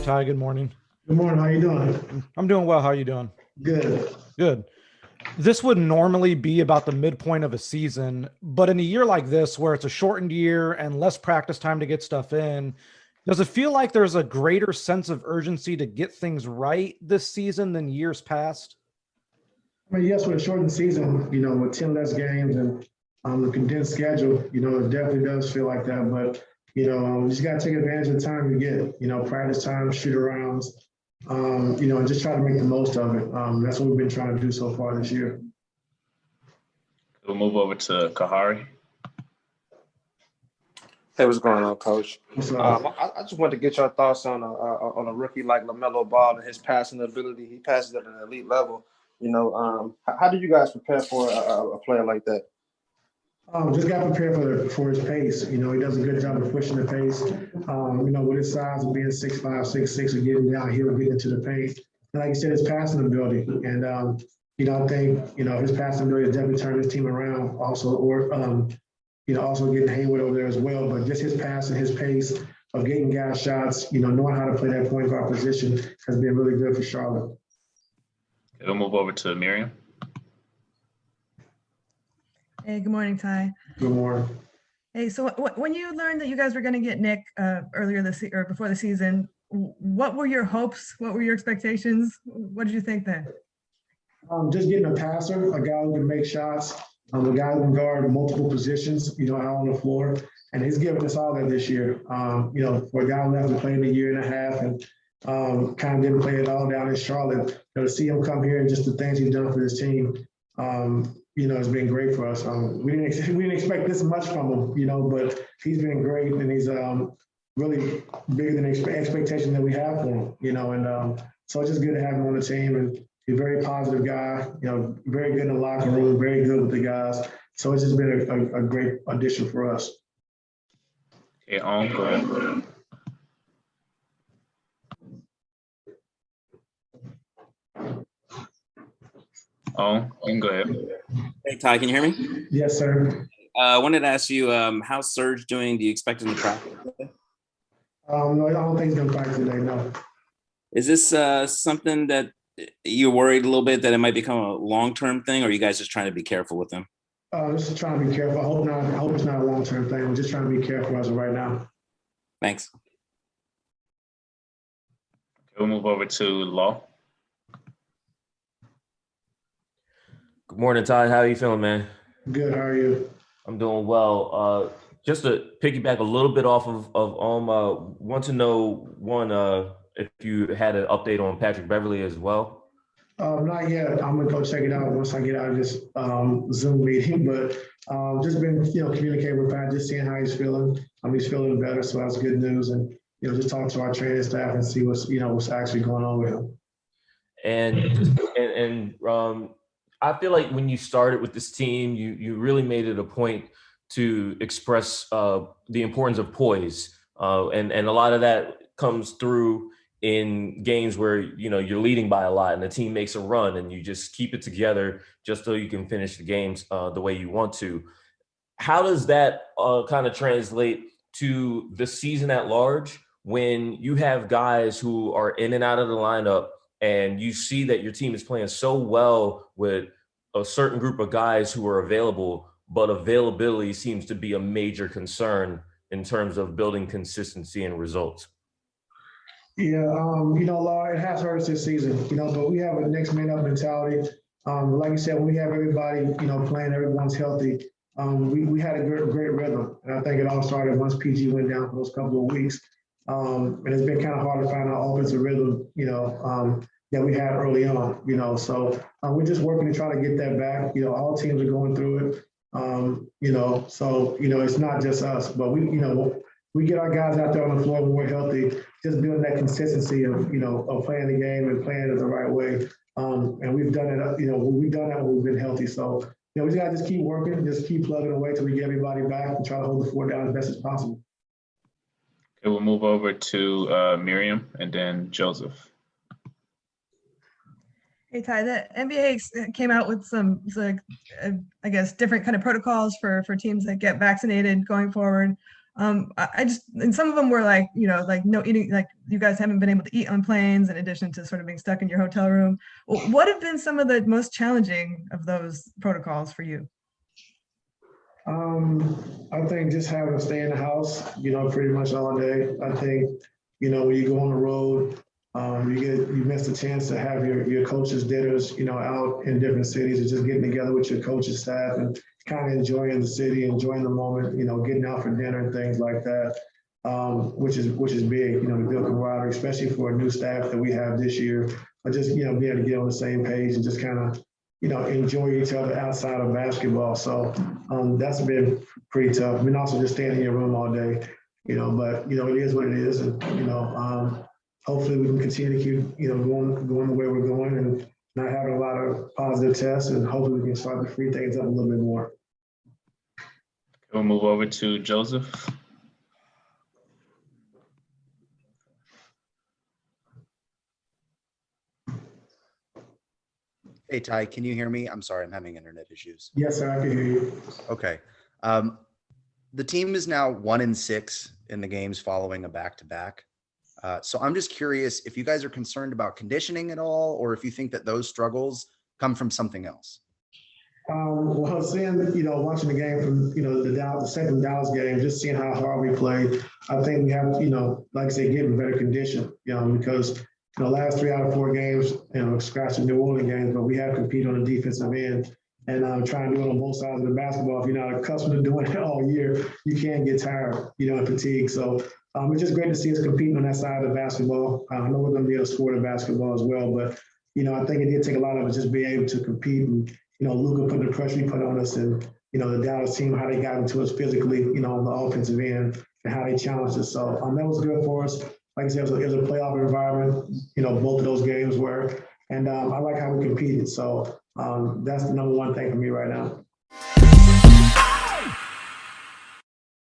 Ty. Good morning. Good morning. How you doing? I'm doing well. How are you doing? Good. Good. This would normally be about the midpoint of a season, but in a year like this, where it's a shortened year and less practice time to get stuff in, does it feel like there's a greater sense of urgency to get things right this season than years past? I mean, yes, with a shortened season, with 10 less games and the condensed schedule, it definitely does feel like that. But, you just got to take advantage of the time you get, practice time, shoot arounds, and just try to make the most of it. That's what we've been trying to do so far this year. We'll move over to Kahari. Hey, what's going on, Coach? What's up? I just wanted to get your thoughts on a rookie like LaMelo Ball and his passing ability. He passes at an elite level. How do you guys prepare for a player like that? Just got prepared for his pace. He does a good job of pushing the pace. With his size of being 6'5", 6'6", and getting downhill, getting into the paint. And like you said, his passing ability. And I think his passing ability has definitely turned his team around. Also, also getting Hayward over there as well. But just his passing, his pace of getting guys shots, knowing how to play that point guard position has been really good for Charlotte. We'll move over to Miriam. Hey, good morning, Ty. Good morning. Hey, so when you learned that you guys were going to get Nick earlier or before the season, what were your hopes? What were your expectations? What did you think then? Just getting a passer, a guy who can make shots, a guy who can guard multiple positions, out on the floor. And he's given us all that this year. For a guy who hasn't played in a year and a half and kind of didn't play it all down in Charlotte, to see him come here and just the things he's done for his team, it's been great for us. We didn't expect this much from him, but he's been great and he's really bigger than the expectation that we have for him, and so it's just good to have him on the team, and he's a very positive guy, very good in the locker room, very good with the guys. So it's just been a great addition for us. Okay, go ahead. You can go ahead. Hey, Ty, can you hear me? Yes, sir. I wanted to ask you, how's Serge doing? Do you expect him to practice? No, I don't think he's going to practice today, no. Is this something that you're worried a little bit that it might become a long-term thing, or are you guys just trying to be careful with him? Just trying to be careful. I hope it's not a long-term thing. We're just trying to be careful as of right now. Thanks. We'll move over to Law. Good morning, Ty. How are you feeling, man? Good. How are you? I'm doing well. Just to piggyback a little bit off of want to know, if you had an update on Patrick Beverley as well. Not yet. I'm going to go check it out once I get out of this Zoom meeting. But just been, communicating with Pat, just seeing how he's feeling. He's feeling better, so that's good news. And, just talk to our training staff and see what's actually going on with him. And I feel like when you started with this team, you really made it a point to express the importance of poise. And a lot of that comes through in games where, you're leading by a lot and the team makes a run and you just keep it together just so you can finish the games the way you want to. How does that kind of translate to the season at large when you have guys who are in and out of the lineup and you see that your team is playing so well with a certain group of guys who are available, but availability seems to be a major concern in terms of building consistency and results? Yeah, Laura, it has hurt us this season, but we have a next man up mentality. Like you said, when we have everybody, playing, everyone's healthy. We had a great rhythm. And I think it all started once PG went down for those couple of weeks. And it's been kind of hard to find our offensive rhythm, that we had early on, So we're just working to try to get that back. All teams are going through it. So it's not just us, but we get our guys out there on the floor when we're healthy, just building that consistency of playing the game and playing it the right way. And we've done it, we've done that when we've been healthy. So, we just gotta just keep working, just keep plugging away till we get everybody back and try to hold the fort down as best as possible. Okay, we'll move over to Miriam and then Joseph. Hey, Ty, the NBA came out with some, I guess, different kind of protocols for teams that get vaccinated going forward. I just, and some of them were like, like no eating, like you guys haven't been able to eat on planes in addition to sort of being stuck in your hotel room. What have been some of the most challenging of those protocols for you? I think just having to stay in the house, pretty much all day. I think, when you go on the road, you miss the chance to have your coaches' dinners, out in different cities and just getting together with your coaches' staff and kind of enjoying the city, enjoying the moment, getting out for dinner and things like that, which is big, to build camaraderie, especially for a new staff that we have this year. But just, being able to get on the same page and just kind of, enjoy each other outside of basketball. So that's been pretty tough. I mean, also just staying in your room all day, but, it is what it is. And, hopefully we can continue to keep, going the way we're going and not having a lot of positive tests. And hopefully we can start to free things up a little bit more. We'll move over to Joseph. Hey, Ty, can you hear me? I'm sorry, I'm having internet issues. Yes, sir, I can hear you. Okay. The team is now 1-6 in the games following a back-to-back. So I'm just curious if you guys are concerned about conditioning at all, or if you think that those struggles come from something else. Well, seeing, watching the game from, the second Dallas game, just seeing how hard we played, I think we have, like I said, getting better condition, because the last 3 out of 4 games, scratch the New Orleans games, but we have competed on the defensive end and trying to do it on both sides of the basketball. If you're not accustomed to doing it all year, you can get tired, and fatigue. So it's just great to see us competing on that side of the basketball. I know we're going to be able to score the basketball as well, but, I think it did take a lot of us just being able to compete and, Luka put the pressure he put on us and, the Dallas team, how they got into us physically, on the offensive end and how they challenged us. So that was good for us. Like I said, it was a playoff environment, both of those games were. And I like how we competed. So that's the number one thing for me right now.